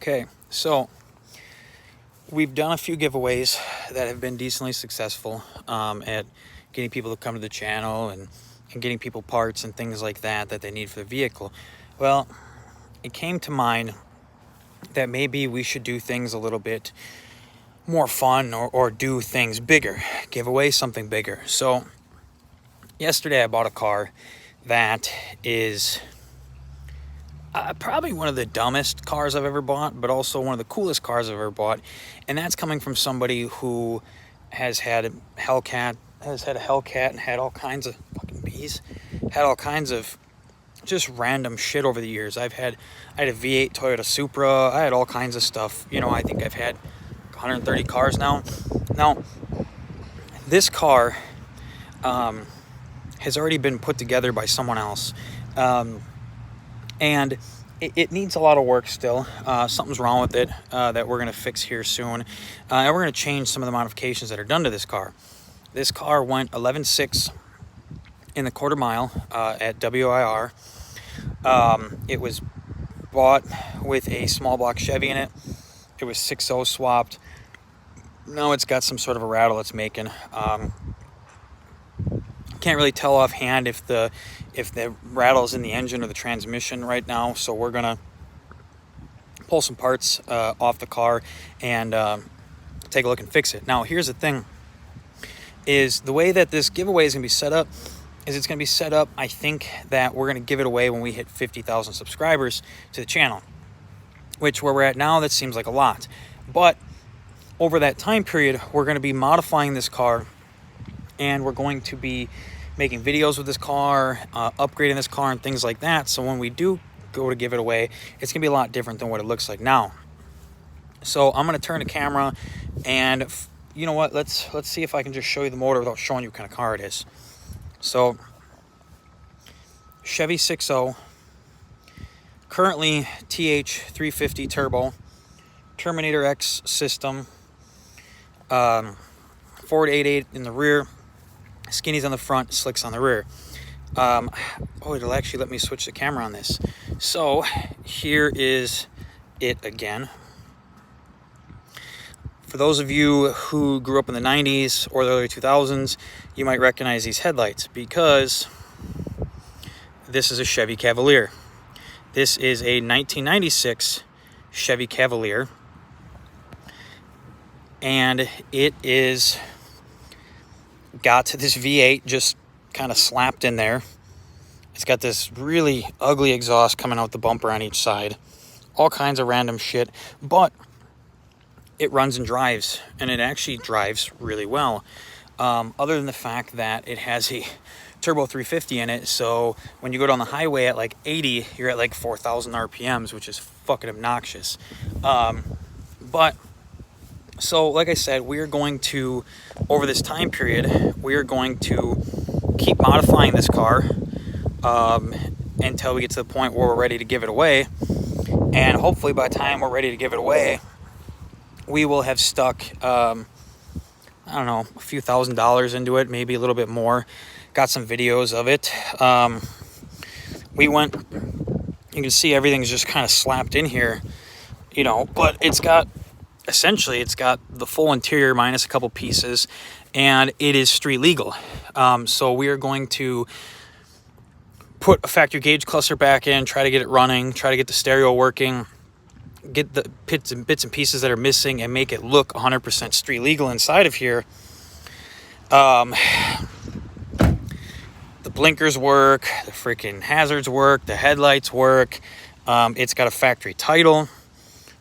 Okay, so we've done a few giveaways that have been decently successful at getting people to come to the channel and getting people parts and things like that they need for the vehicle. Well, it came to mind that maybe we should do things a little bit more fun or do things bigger, give away something bigger. So yesterday I bought a car that is probably one of the dumbest cars I've ever bought, but also one of the coolest cars I've ever bought. And that's coming from somebody who has had a Hellcat and had all kinds of fucking bees, had all kinds of just random shit over the years. I had a V8 Toyota Supra. I had all kinds of stuff. You know, I think I've had 130 cars now. Now, this car has already been put together by someone else. And it needs a lot of work still. Something's wrong with it that we're going to fix here soon. And we're going to change some of the modifications that are done to this car. This car went 11.6 in the quarter mile at WIR. It was bought with a small block Chevy in it. It was 6.0 swapped. Now it's got some sort of a rattle it's making. Can't really tell offhand if the rattle's in the engine or the transmission right now, so we're gonna pull some parts off the car and take a look and fix it. Now here's the thing, is the way that this giveaway is gonna be set up is it's gonna be set up, I think, that we're gonna give it away when we hit 50,000 subscribers to the channel, which where we're at now, that seems like a lot, but over that time period we're going to be modifying this car and we're going to be making videos with this car, upgrading this car and things like that. So when we do go to give it away, it's gonna be a lot different than what it looks like now. So I'm gonna turn the camera and you know what, let's see if I can just show you the motor without showing you what kind of car it is. So Chevy 6.0, currently TH350 turbo, Terminator X system, Ford 88 in the rear, skinnies on the front, slicks on the rear. Oh, it'll actually let me switch the camera on this. So here is it again. For those of you who grew up in the 90s or the early 2000s, you might recognize these headlights because this is a Chevy Cavalier. This is a 1996 Chevy Cavalier, and it is got this V8 just kind of slapped in there. It's got this really ugly exhaust coming out the bumper on each side, all kinds of random shit, but it runs and drives, and it actually drives really well, other than the fact that it has a turbo 350 in it. So when you go down the highway at like 80, you're at like 4,000 RPMs, which is fucking obnoxious. But so like I said, we're going to, over this time period, we're going to keep modifying this car until we get to the point where we're ready to give it away. And hopefully by the time we're ready to give it away, we will have stuck, I don't know, a few $1,000s into it, maybe a little bit more. Got some videos of it. We went, you can see everything's just kind of slapped in here, you know, but it's got, essentially it's got the full interior minus a couple pieces, and it is street legal. So we are going to put a factory gauge cluster back in, try to get it running, try to get the stereo working, get the bits and pieces that are missing, and make it look 100% street legal inside of here. The blinkers work, the freaking hazards work, the headlights work. It's got a factory title.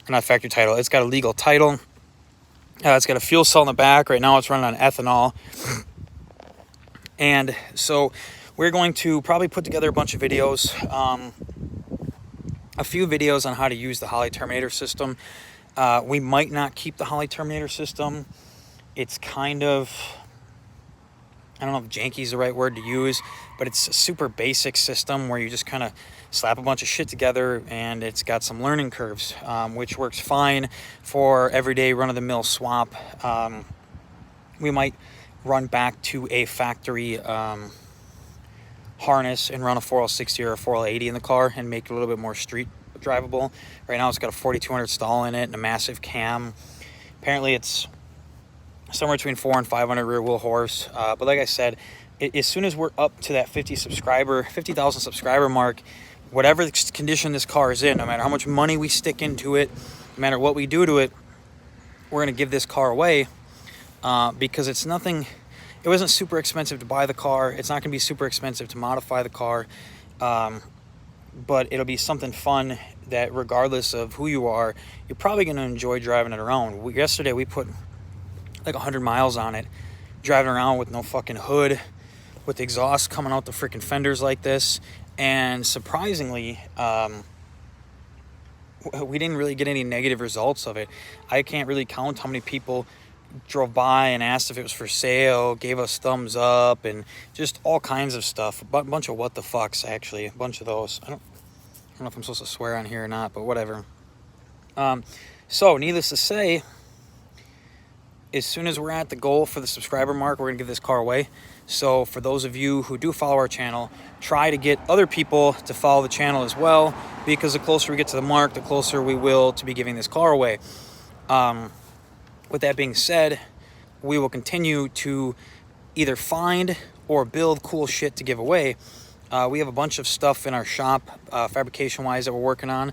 Not factory title, it's got a legal title. It's got a fuel cell in the back. Right now it's running on ethanol. And so we're going to probably put together a bunch of videos, a few videos on how to use the Holley Terminator system. We might not keep the Holley Terminator system. It's kind of, I don't know if janky is the right word to use, but it's a super basic system where you just kind of slap a bunch of shit together, and it's got some learning curves, which works fine for everyday run-of-the-mill swap. We might run back to a factory harness and run a 4L60 or a 4L80 in the car and make it a little bit more street drivable. Right now it's got a 4200 stall in it and a massive cam. Apparently it's somewhere between 400 and 500 rear wheel horse. But like I said, as soon as we're up to that 50,000 subscriber mark, whatever condition this car is in, no matter how much money we stick into it, no matter what we do to it, we're going to give this car away, because it wasn't super expensive to buy the car. It's not going to be super expensive to modify the car, but it'll be something fun that regardless of who you are, you're probably going to enjoy driving it around. Yesterday we put like 100 miles on it, driving around with no fucking hood, with exhaust coming out the freaking fenders like this, and surprisingly, we didn't really get any negative results of it. I can't really count how many people drove by and asked if it was for sale, gave us thumbs up, and just all kinds of stuff. A bunch of what the fucks, actually. A bunch of those. I don't know if I'm supposed to swear on here or not, but whatever. So, needless to say, as soon as we're at the goal for the subscriber mark, we're going to give this car away. So for those of you who do follow our channel, try to get other people to follow the channel as well, because the closer we get to the mark, the closer we will to be giving this car away. With that being said, we will continue to either find or build cool shit to give away. We have a bunch of stuff in our shop, fabrication-wise, that we're working on.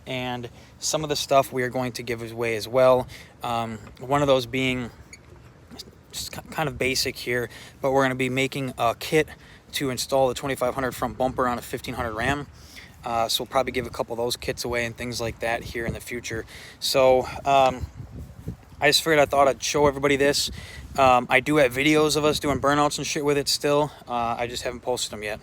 And some of the stuff we are going to give away as well. One of those being just kind of basic here, but we're going to be making a kit to install the 2500 front bumper on a 1500 Ram. So we'll probably give a couple of those kits away and things like that here in the future. So I just figured I thought I'd show everybody this. I do have videos of us doing burnouts and shit with it still. I just haven't posted them yet.